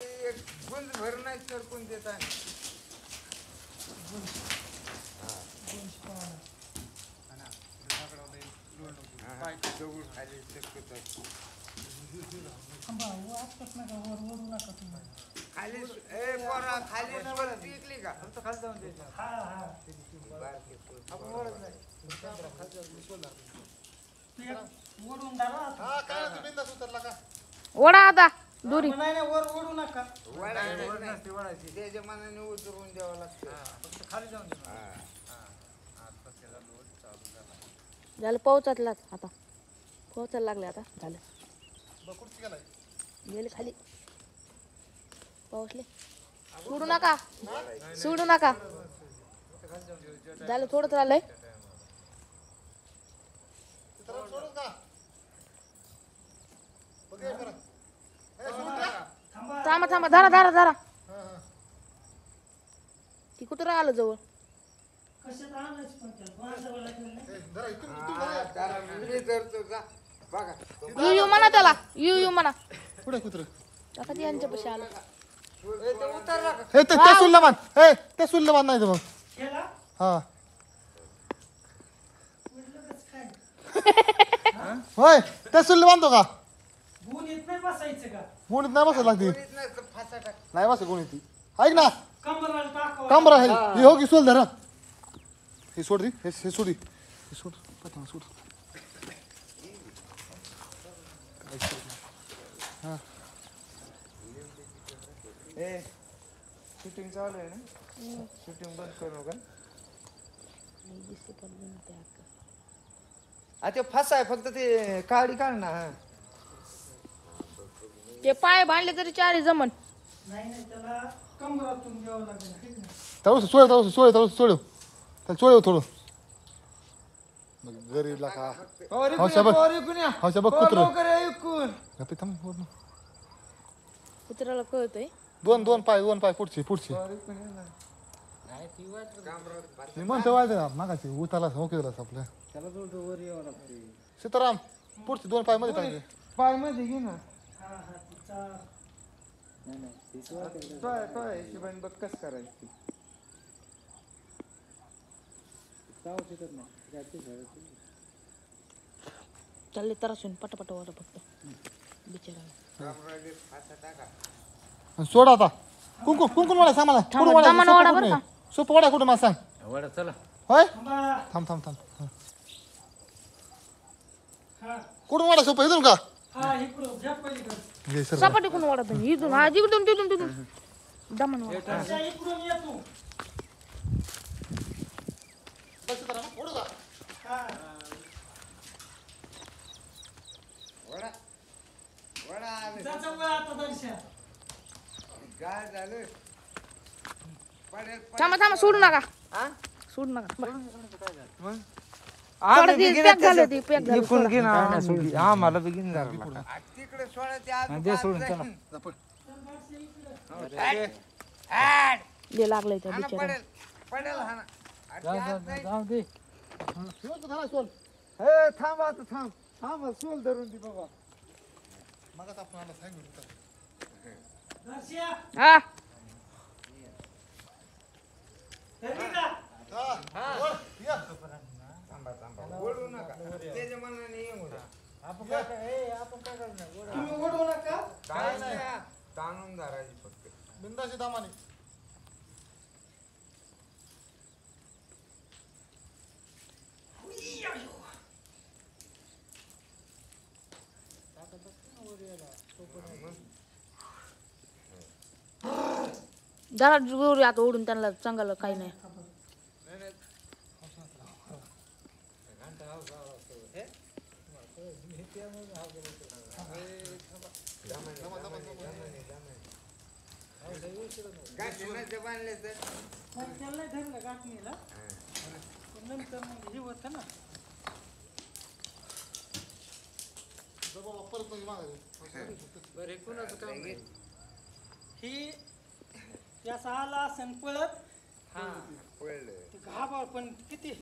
गुंज भर नाही सरकून देत आहे खाली खाली पिकली का खाली जाऊन ओढा आता दोरी वर ओढू नका त्याच्या मनाने उतरून द्यावं लागतं खाली जाऊन झालं पोहोचतला आता पोहोचायला लागले आता झालं गेले खाली पोहोचले सोडू नका सोडू नका झालं थोडं राहिलंय थांबा थांबा धरा धरा धरा ती कुठं आलं जवळ यू यू म्हणा त्याला यू यू म्हणा कुठे कुत्र आता ती यांच्यापाशी आलं हे ते सुल्ल बांध हे ते सुल्ल बांध नाही मग हा होय ते सुल्ल बांधतो का गुणीत नाही बसायचं का गुणीत नाही बसत लागते नाही बसत गुणीत ती ऐक ना कंबराला टाकावं काम बरं आहे हे हो की सोल धरा हे सोड रे हे सोड रे हे सोड पटकन सोड हा शूटिंग चालू आहे ना शूटिंग बंद करू का ते फास आहे फक्त ते काढी काढ ना ते पाय बांधले तरी चारी जमन नाही त्याला कंबरातून घ्यावं लागेल तळस सोड तळस सोड तळस सोड त्याला सोड थोडं गरीबला का हौशा बघ हौशा बघ कुत्र गप्पी थांब बोल ना कुत्र्याला कळतंय दोन पाय पुढची मी म्हणतो वाजते ना मागाची उताला ओके आपल्या सीताराम पुढची 2 पाय मध्ये टाकले पाय मध्ये घे ना हिशोबाने बघ कस करायची चालले तरासून पटापट वाटा फक्त बिचारा सोड आता कुंकुन वाडा सांग मला दमन वाडा बरं का सोप वाडा कुठं मला सांग वडा चला होय थांब कुठून वाडा सोप इथून का सपाटी कोण वाडा तुम्ही इथून हा जिकडून तिथून दमन वाडा इकडून ये तू वडा वडा त्याचा वळ आता दर्शन काय झालं पडेल थांबा सोडू नका सोडू नका आम्हाला बिगिन तिकडे दे लागलंय त्या बिचारा पडेल हा थांब आता थांब सोल धरून ती बाबा मग आपण सांगितलं हा ओढू नका त्याच्या मनाने येऊ आपण काय तुम्ही ओढू नका काय नाही ताणून धरायची फक्त बिंदाशी दामाने जरा जोर आता ओढून त्यांना चांगलं काही नाही बांधले तर त्याला धरलं गाठणीला नंतर मग हे होतं ना ही त्याचा आला असन पळत पळलं घाबळ पण किती